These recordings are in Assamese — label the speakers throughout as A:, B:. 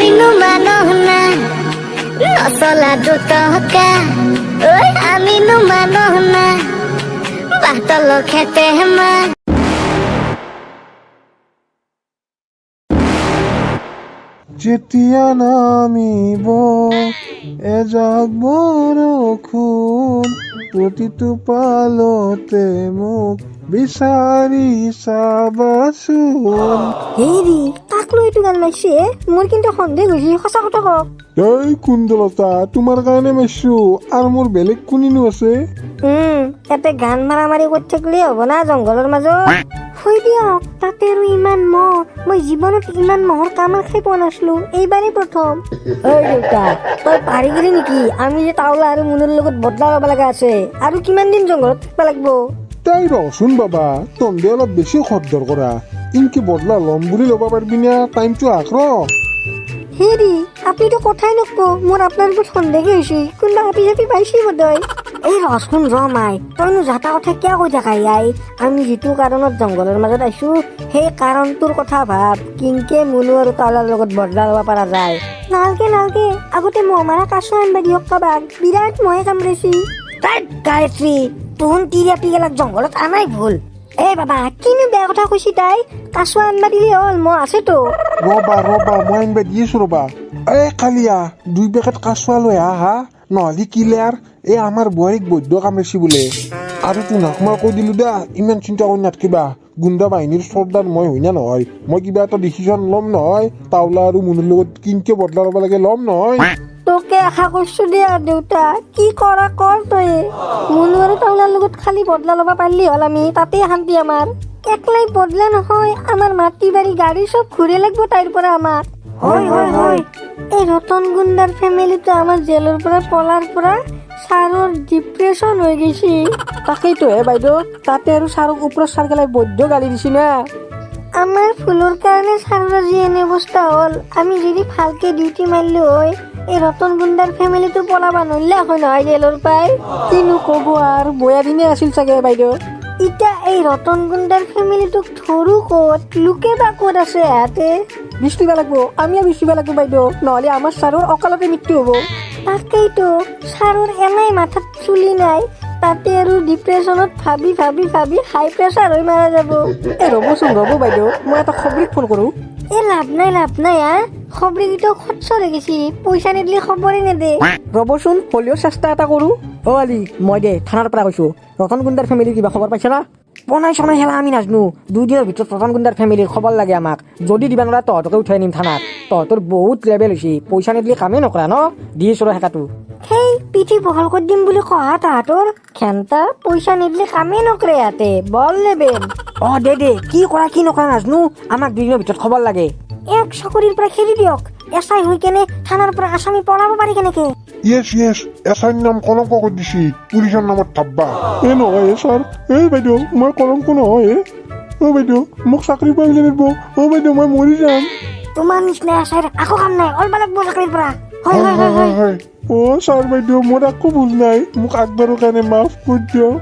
A: আমিনো মানুহ না নচলা দুটকা ঐ আমিনো মানুহ না পাতল খেতে মা
B: যেতিয়া নামিব এজাক বৰষুণ প্ৰতিটো পালতে মোক বিচাৰি চাবাচোন।
C: হেৰি তাক লৈ এইটো গান মাৰিছে মোৰ কিন্তু সন্দেহ হৈছে সঁচা কথা কওক।
B: এই কুণ্ডলতা তোমাৰ কাৰণে মাৰিছো আৰু মোৰ বেলেগ কোনিনো আছে।
C: ইয়াতে গান মাৰা মাৰি কৰি থাকিলে হ'ব না জংঘলৰ মাজত। হৈ দিয়ক তাতে আৰু ইমান মহ মই জীৱনত ইমান মহৰ কামাৰ খাই পোৱা নাছিলো এইবাৰেই প্ৰথম। ঐ দেউতা তই পাৰি গেলি নেকি? আমি যে তাওলা আৰু মুনুৰ লগত বদলা ল'ব লগা আছে আৰু কিমান দিন জংঘলত থাকিব লাগিব?
B: তাই ৰচোন বাবা তন্দে অলপ বেছি খদ্দৰ কৰা ইনকি বদলা ল'ম বুলি ল'ব পাৰিবি না টাইমটো আখ ৰ।
C: হেৰি আপুনিতো কথাই নকব মোৰ আপোনাৰ ওপৰত সন্দেহে হৈছে কোনোবা হাপি চাপি পাইছি বোধহয়। এই ৰচোন ৰ মাই তইনো যাতা কথা কিয় কৈ থাকা আই? আমি যিটো কাৰণত জংঘলৰ মাজত আহিছো সেই কাৰণটোৰ কথা ভাব কিনকে মুনু আৰু তাওলাৰ লগত বদলা ল'ব পৰা যায়। নালগে আগতে মহ মাৰা কাছ আনবা দিয়ক কাবাক বিৰাট মহে কামৰেছি। তাত গায়ত্ৰী তোহন তিৰিয়াপি গেলাক জংঘলত আনাই ভুল। এই বাবা কিনো বেয়া কথা কৈছি তাই? কাছ আনবা দিলে হ'ল মহ আছেতো।
B: ৰবা মই আনবা দি আছো ৰবা। এই কালিয়া 2 পেকেট কাচুৱা লৈ আহা নহ'লে কিলাৰ এই আমাৰ বোৱাৰীক বৈদ্য কামৰেছি বোলে। আৰু তোমাক মই কৈ দিলো দা ইমান চিন্তা কৰি নাথাকিবা গুণ্ডা বাহিনীৰ চৰ্দাৰ মই হয় না নহয় মই কিবা এটা ডিচিশ্যন ল'ম নহয় তাওলা আৰু মুনুৰ লগত কিনকে বদলা ল'ব লাগে ল'ম নহয়।
C: তোকে আশা কৰিছো দিয়া দেউতা কি কৰা কৰ তই। মুনু আৰু তাওলাৰ লগত খালি বদলা ল'ব পাৰিলি হ'ল আমি তাতেই শান্তি আমাৰ। একলাই বদলা নহয় আমাৰ মাটি বাৰী গাড়ী চব ঘূৰে লাগব তাইৰ পৰা আমাক। হয় এই ৰতন গুণ্ডাৰ ফেমিলিটো আমাৰ জেলৰ পৰা পলাৰ পৰা ছাৰৰ ডিপ্ৰেছন হৈ গৈছে।
D: তাকেইতো হে বাইদেউ তাতে আৰু ছাৰক ওপৰত ছাৰ গেলাই বৈদ্য গালি দিছি না।
C: আমাৰ ফুলৰ কাৰণে ছাৰৰ আজি এনে অৱস্থা হ'ল। আমি যদি ভালকে ডিউটি মাৰিলো হয় এই ৰতন গুণ্ডাৰ ফেমিলিটো পলাবা নল্লা হয় নহয় জেলৰ পাই।
D: কিনো ক'ব আৰু বয়া দিনে আছিল চাগে বাইদেউ।
C: এতিয়া এই ৰতন গুণ্ডাৰ ফেমিলিটোক ধৰো ক'ত লোকে বা ক'ত আছে ইয়াতে?
D: বিষ্টিব লাগব আমিও বিষ্টিব লাগব বাইদেউ নহ'লে আমাৰ ছাৰৰ অকালতে মৃত্যু হ'ব।
C: তাকেইতো ছাৰৰ এনেই মাথাত চুলি নাই তাতে আৰু ডিপ্ৰেছনত ভাবি হাই প্ৰেছাৰ হৈ মাৰা যাব।
D: ৰ'বচোন বাইদেউ মই এটা খবৰিক ফোন কৰোঁ।
C: লাভ নাই খবৰিকেইটাও খৰচৰ হৈ গৈছি পইচা নিদিলে খবৰে নেদে।
D: ৰ'বচোন হ'লেও চেষ্টা এটা কৰোঁ। আলি মই দে থানাৰ পৰা কৈছো ৰতন গুণ্ডাৰ ফেমিলিৰ কিবা খবৰ পাইছা না? বনাই চনাই হেলা আমি নাজনো 2 দিনৰ ভিতৰত ৰতন গুণ্ডাৰ ফেমিলিৰ খবৰ লাগে আমাক। যদি দিবা নোৱাৰা তহঁতকে উঠাই নিম থানাত। তহঁতৰ বহুত লেবেল হৈছে পইচা নিদিলে কামেই নকৰা ন দি আছো হেকাটো।
C: সেই পিঠি বহল কৰি দিম বুলি কহা তাহাঁতৰ খেন্তা পইচা নিদিলে কামেই নকৰে ইয়াতে বল লেবেল।
D: দে কি কৰা কি নকৰা নাজনো আমাক 2 দিনৰ ভিতৰত খবৰ লাগে।
C: এক চাকৰিৰ পৰা খেদি দিয়ক এছাই হৈ কেনে থানাৰ পৰা আসামি পলাব পাৰি কেনেকে?
B: ইয়েছ এছাইৰ নাম কলংক কৰি দিছি পুলিচৰ নামত ধাব্বা। নহয় ছাৰ বাইদেউ মই কলংক নহয় বাইদেউ মোক চাকৰি পাই উলিয়াই দিব বাইদেউ মই মৰি যাম।
C: তোমাৰ নিচিনা এছাইৰ আকৌ কাম নাই অলবা লাগব চাকৰিৰ পৰা।
B: হয় ছাৰ বাইদেউ মোৰ একো ভুল নাই মোক আগবাৰৰ কাৰণে মাফ কৰি দিয়ক।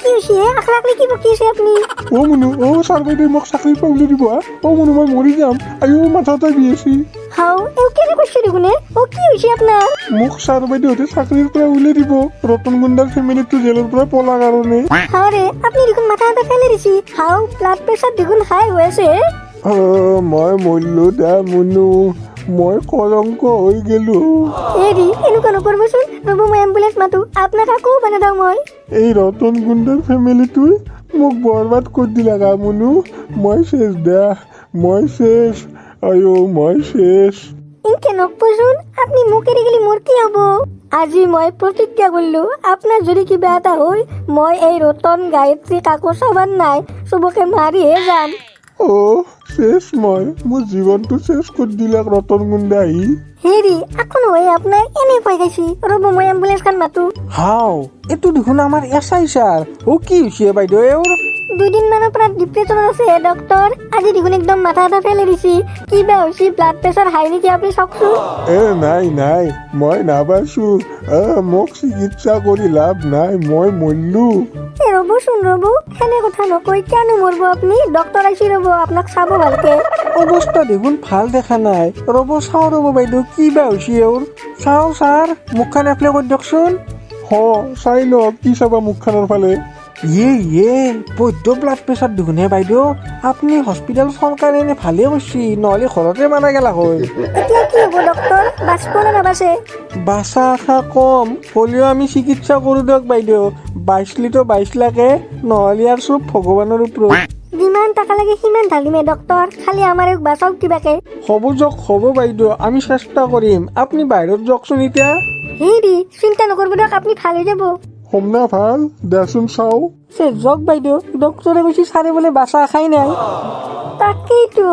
C: কি হৈছে আখলাকলি কি বকি আছে আপুনি?
B: মুনু ছাৰ বাইদেউ মোক চাকৰি পাই উলিয়াই দিব মুনু মই মৰি যাম মাথাতে বিয়েছি।
C: হাও কেনে কৈছে দেখোনে কি হৈছে আপোনাৰ?
B: মোক ছাৰ বাইদেউহঁতে চাকৰিৰ পৰা উলিয়াই দিব ৰতন গুণ্ডাৰ ফেমিলিটো জেলৰ পৰা পলা কাৰণে।
C: হাওৰে আপুনি দেখোন মাথা এটা ফেলে দিছি হাও ব্লাড প্ৰেছাৰ দেখোন হাই হৈ আছে।
B: মই মৰিলো দা মুনু মই কলংক হৈ গেলো।
C: এনেকুৱা নকৰবচোন ৰ'ব মই এম্বুলেন্স মাতো আপোনাক আকৌ বানাও মই।
B: এই ৰতন গুণ্ডাৰ ফেমিলিটোৱে মোক বৰবাদ কৰি দিলা গা মুনু মই শেষ দা মই শেষ মই শেষ।
C: ইনকে নকবচোন আপনি মোক এৰি গেলি মোৰ কি হ'ব? আজি মই প্ৰতিজ্ঞা কৰিলো আপোনাৰ যদি কিবা এটা হয় মই এই ৰতন গায়ত্ৰী কাকো চাবান নাই চবকে মাৰিহে যাম।
B: শেষ মই মোৰ জীৱনটো শেষ কৰি দিলা ৰতন গুণ্ডা আহি।
C: হেৰি আকৌ নহয় আপোনাৰ এনে পাই গৈছি ৰ'ব মই এম্বুলেন্স খান মাতো।
D: হাও এইটো দেখোন আমাৰ এছাই ছাৰ কি হৈছে বাইদেউ?
C: দুদিন মানৰ পৰা ডিপ্ৰেছনত আছে ডক্তৰ। আজি দেখোন একদম মাথা এটা ফেলে দিছি। কিবা হৈছে, ব্লাড প্ৰেছাৰ হাই নেকি আপুনি চাওকচোন।
B: নাই নাই, মই নাবাছো। মোক চিকিৎসা কৰি লাভ নাই, মই মৰিলো।
C: ৰ'বচোন ৰ'ব, সেনে কথা নকৈ কেন মৰিব আপুনি? ডক্তৰ আহিছে, ৰ'ব আপোনাক চাব ভালকে।
D: অৱস্থা দেখোন ভাল দেখা নাই। ৰ'ব চাওঁ ৰ'ব বাইদেউ, কিবা হৈছে এওঁৰ। চাওঁ ছাৰ, মুখখন এপ্লাই কৰি দিয়কচোন।
B: চাই লওক, কি চাবা মুখখনৰ ফালে।
D: বৈদ্য ব্লাড প্ৰেছাৰ দেখোন হে বাইদেউ। আপুনি হস্পিটেল চৰকাৰে এনে ভালে কৰিছে, নহ'লে ঘৰতে মাৰা গেলা হয়।
C: এতিয়া কি হ'ব ডক্তৰ? বাচিব নে নাবাচে?
D: বাচা আশা কম, হ'লেও আমি চিকিৎসা কৰোঁ দিয়ক বাইদেউ। 22 লাখে, নহ'লে আৰু চব ভগৱানৰ ওপৰত।
C: যিমান টকা লাগে সিমান ঢালিমে ডক্তৰ, খালি আমাৰ বাচাওক কিবাকে।
D: হ'ব বাইদেউ, আমি চেষ্টা কৰিম। আপুনি বাহিৰত যাওকচোন এতিয়া।
C: হেৰি, চিন্তা নকৰিব দিয়ক, আপুনি ভাল হৈ যাব।
B: সম্না ভাল, দেচোন চাওঁ।
D: যাওক বাইদেউ, ডক্তৰে কৈছে ছাৰে বোলে বাচা আশাই নাই।
C: তাকেইতো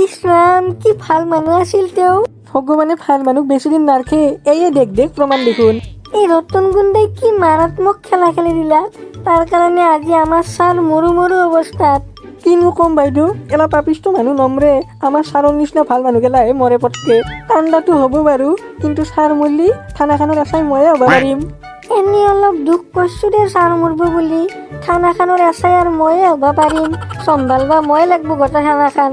C: ইছৰাম, কি ভাল মানুহ আছিল তেওঁ।
D: ভগৱানে ভাল মানুহ বেছিদিন নাৰখে। এয়ে দেখ প্ৰমাণ দেখোন।
C: এই ৰতন গুণ্ডাই কি মাৰাত্মক খেলা খেলি দিলা। তাৰ কাৰণে আজি আমাৰ ছাৰ মৰু অৱস্থাত।
D: কিনো কম বাইদেউ, এলা পাপিষ্ট মানুহ নমৰে। আমাৰ ছাৰৰ নিচিনা ভাল মানুহ গেলাহে মৰে পটকে। কান্দাটো হ'ব বাৰু, কিন্তু ছাৰ মৰলি থানাখনৰ এচাই ময়ে হ'ব পাৰিম।
C: এনে অলপ দুখ কৰিছো দে ছাৰ মৰব বুলি। থানাখনৰ এচাই আৰু ময়ে হ'ব পাৰিম। চম্ভালবা মই লাগব গোটেই থানাখন।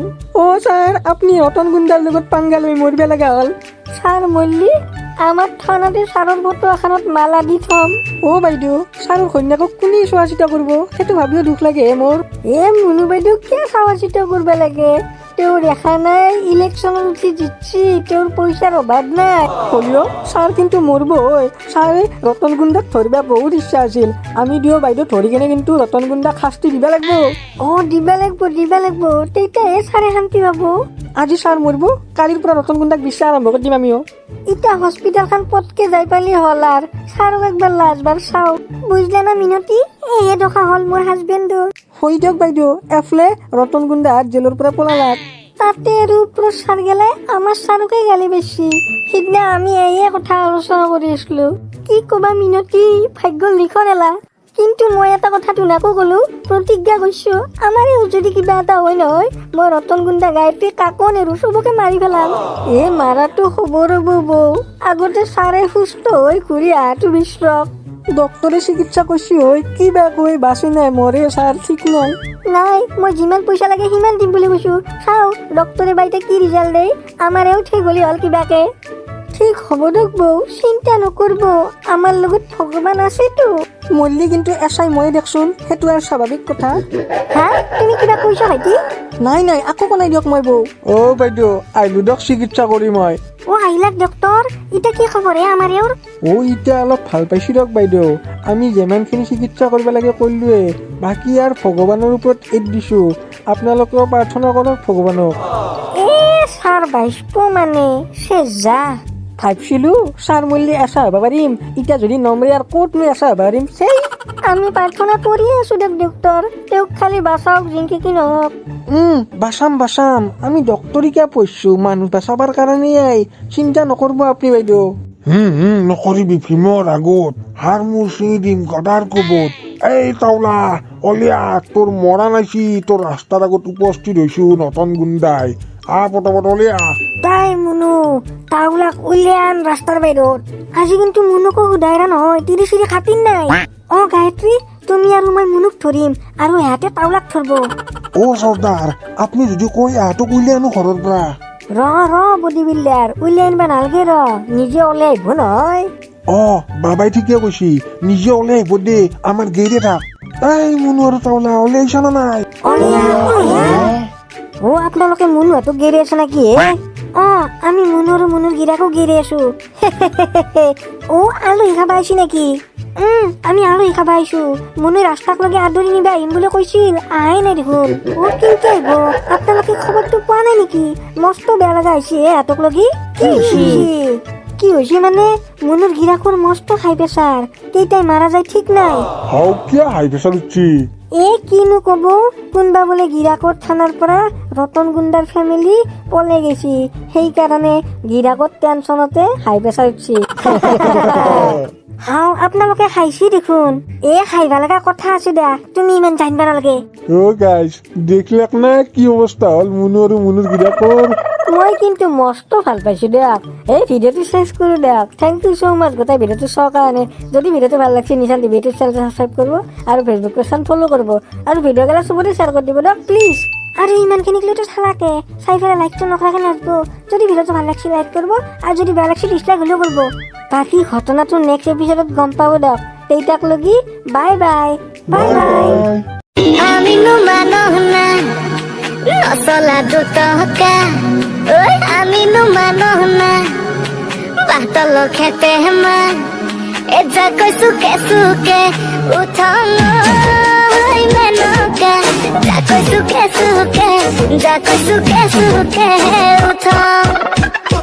D: ছাৰ, আপুনি ৰতন গুণ্ডাৰ লগত পাংগা লৈ মৰিব লগা হ'ল।
C: ছাৰ মৰলি আমাৰ থানাতে ছাৰৰ ফটো এখনত মালা দি থম।
D: বাইদেউ, ছাৰৰ ঘৈণীয়েকক কোনে চোৱা চিতা কৰিব, সেইটো ভাবিও দুখ লাগে মোৰ।
C: মুনু বাইদেউ কিয় চোৱা চিতা কৰিব লাগে? তেওঁ দেখা নাই ইলেকশ্যনত উঠি জিতছি, তেওঁৰ পইচাৰ অভাৱ নাই।
D: হ'লেও ছাৰ কিন্তু মৰব। ছাৰে ৰতন গুণ্ডাক ধৰিব বহুত ইচ্ছা আছিল। আমি দিও বাইদেউ ধৰি কেনে কিন্তু ৰতন গুণ্ডাক শাস্তি দিব লাগিব।
C: দিব লাগিব, তেতিয়াহে ছাৰে শান্তি পাব।
D: আজি ছাৰ মৰব, কালিৰ পৰা ৰতন গুণ্ডাক বিশ্বাস আৰম্ভ কৰি দিম আমিও।
C: এতিয়া হস্পিটেলখন পটকে যাই পালি হ'ল আৰু ছাৰক একবাৰ লাজবাৰ চাওঁ। বুজিলে না মিনতি? এহে দেখা হ'ল মোৰ হাজবেণ্ডৰ।
D: হৈ দিয়ক বাইদেউ, এফলে ৰতন গুণ্ডা জেলৰ পৰা পলালাক।
C: তাতে আৰু প্ৰচাৰ গেলে আমাৰ ছাৰকে গালি বেছি। সিদিনা আমি এয়ে কথা আলোচনা কৰি আছিলো। কি কবা মিনতি, ভাগ্য লিখন এলা। কিন্তু মই এটা কথা তোনাকো কলো, প্ৰতিজ্ঞা কৰিছো, আমাৰে যদি কিবা এটা হয় নহয়, মই ৰতন গুণ্ডা গায়ত্ৰী কাকো নেৰো, চবকে মাৰি পেলাম। মাৰাটো হ'ব ৰ'ব বৌ, আগতে ছাৰে সুস্থ হৈ ঘূৰি আহাটো বিচাৰক।
D: ডক্তৰে চিকিৎসা কৰিছে হয়, কিবা কৈ বাচি নাই মৰে ছাৰ, ঠিক নাই।
C: মই যিমান পইচা লাগে সিমান দিম বুলি কৈছো। চাওঁ ডক্তৰে বাইতে কি ৰিজাল্ট দেই, আমাৰেও ঠিক হলি হ'ল কিবাকে। ঠিক হ'ব দিয়ক বৌ, চিন্তা নকৰিব, আমাৰ লগত ভগৱান আছেতো।
D: মৰলি কিন্তু এচাই মই দেখচোন, সেইটো আৰু স্বাভাৱিক কথা।
C: তুমি কিবা কৈছা ভাইটি?
D: নাই আকৌ কলাই দিয়ক মই বৌ। বাইদেউ, আহিলো দিয়ক চিকিৎসা কৰি মই।
C: আহিলাক ডক্তৰ, এতিয়া কি খবৰ আমাৰ এওঁৰ?
D: এতিয়া অলপ ভাল পাইছো দিয়ক বাইদেউ। আমি যিমানখিনি চিকিৎসা কৰিব লাগে কৰিলোৱে, বাকী আৰু ভগৱানৰ ওপৰত এৰি দিছো। আপোনালোকেও প্ৰাৰ্থনা কৰক ভগৱানক।
C: ছাৰ বাইছপ মানে যা
D: ভাবছিলো ছাৰ মৰলি এচা হ'ব পাৰিম, এতিয়া যদি নমৰে আৰু ক'তনো এচা হ'ব পাৰিম।
C: আমি প্ৰাৰ্থনা কৰিয়ে আছো দিয়ক ডক্তৰ, তেওঁক খালি বাচাওক জিংকি কি নহওক।
D: বাচাম। আমি ডক্তৰী কিয় পঢ়িছো, মানুহ বাচাবাৰ কাৰণেই। চিন্তা নকৰিব আপুনি বাইদেউ।
B: নকৰিবি, ভীমৰ আগত হাৰ মোৰ চিঙি দিম গদাৰ কোবত। এই তাওলা অলিয়া, তোৰ মৰা নাইছি, তোৰ ৰাস্তাৰ আগত উপস্থিত হৈছো নতুন গুণ্ডাই। পটাপট অলিয়া।
C: তাই মুনু তাওলাক উলিয়ান ৰাস্তাৰ বাহিৰত। আজি কিন্তু মুনুকো সুধাইৰা নহয়, তিৰি চিৰি খাতিন নাই। গায়ত্ৰী, তুমি আৰু মই মুনুক ধৰিম আৰু ইহঁতে তাওলাক ধৰব।
B: চৰ্দাৰ, আপুনি যদি কৈ ইহঁতক উলিয়াই আনো ঘৰৰ পৰা।
C: বডি বিল্ডাৰ, উলিয়াই আনিবা নালগে, নিজে ওলাই আহিব নহয়।
B: বাবাই ঠিকে কৈছি, নিজে ওলাই আহিব দে, আমাৰ গেইৰে থাক। মুনু আৰু তাওলা ওলাইছা না নাই?
C: আপোনালোকে মুনুহঁতক গেৰি আছে নেকি? আমি মুনু আৰু মুনুৰ গিৰাকো গেৰি আছো। আলহী খাবা আহিছি নেকি? আমি আলহী খাবা আহিছো। মুনুই ৰাস্তাক লগে আদৰি নিবা আহিম বুলি কৈছিল, আহাই নাই দেখোন। কিন্তু আহিব, আপোনালোকে খবৰটো পোৱা নাই নেকি? মস্ত বেয়া লগা হৈছে হাতক লগি। কি হৈছে মানে, মুনুৰ গিৰাকৰ মস্ত হাই প্ৰেছাৰ, কেইটাই মাৰা যায় ঠিক নাই।
B: হাই প্ৰেছাৰ উঠছি?
C: কিনো কব, কোনবা বোলে গিৰাকত থানাৰ পৰা ৰতন গুণ্ডাৰ ফেমিলি পলে গেছি, সেইকাৰণে গিৰাকত টেনচনতে হাই প্ৰেছাৰ উঠছি। হাও আপোনালোকে খাইছি দেখোন খাইবা লগা কথা আছে দা তুমি ইমান জানিবা নালাগে
B: ও গাইস দেখলে না কি অবস্থা হল মুনু আর মুনুর গিরাকর
C: মই কিন্তু মস্ত ভাল পাইছো দিয়ক এই ভিডিঅ'টো শেষ কৰো দিয়ক থেংক ইউ সো মাচ গোটেই ভিডিঅ'টো চোৱাৰ কাৰণে যদি ভিডিঅ'টো ভাল লাগিছে নিচান টিভি ইউটিউব চেনেলটো সাবস্ক্ৰাইব কৰিব আৰু ফেচবুক পেজখন ফ'ল' কৰিব আৰু ভিডিঅ' গেলা চবতে শ্বেয়াৰ কৰি দিব দিয়ক প্লিজ আৰু ইমানখিনিক লৈতো চালাকে চাই পেলাই লাইকটো নকৰাকে নাথাকিব যদি ভিডিঅ'টো ভাল লাগিছে লাইক কৰিব আৰু যদি বেয়া লাগিছে ডিছলাইক হ'লেও কৰিব বাকী ঘটনাটো নেক্সট এপিছডত গম পাব দিয়ক তেতিয়াক লগি বাই বাই বাই বাই
A: আমিনো মানুহ না নচলা দুটকা ঐ আমিনো মানুহ না পাতল খেতে হেমান এজা কৈছো কেঁচুকে উঠং মেনকা যা কৈছো কেঁচুকে উঠং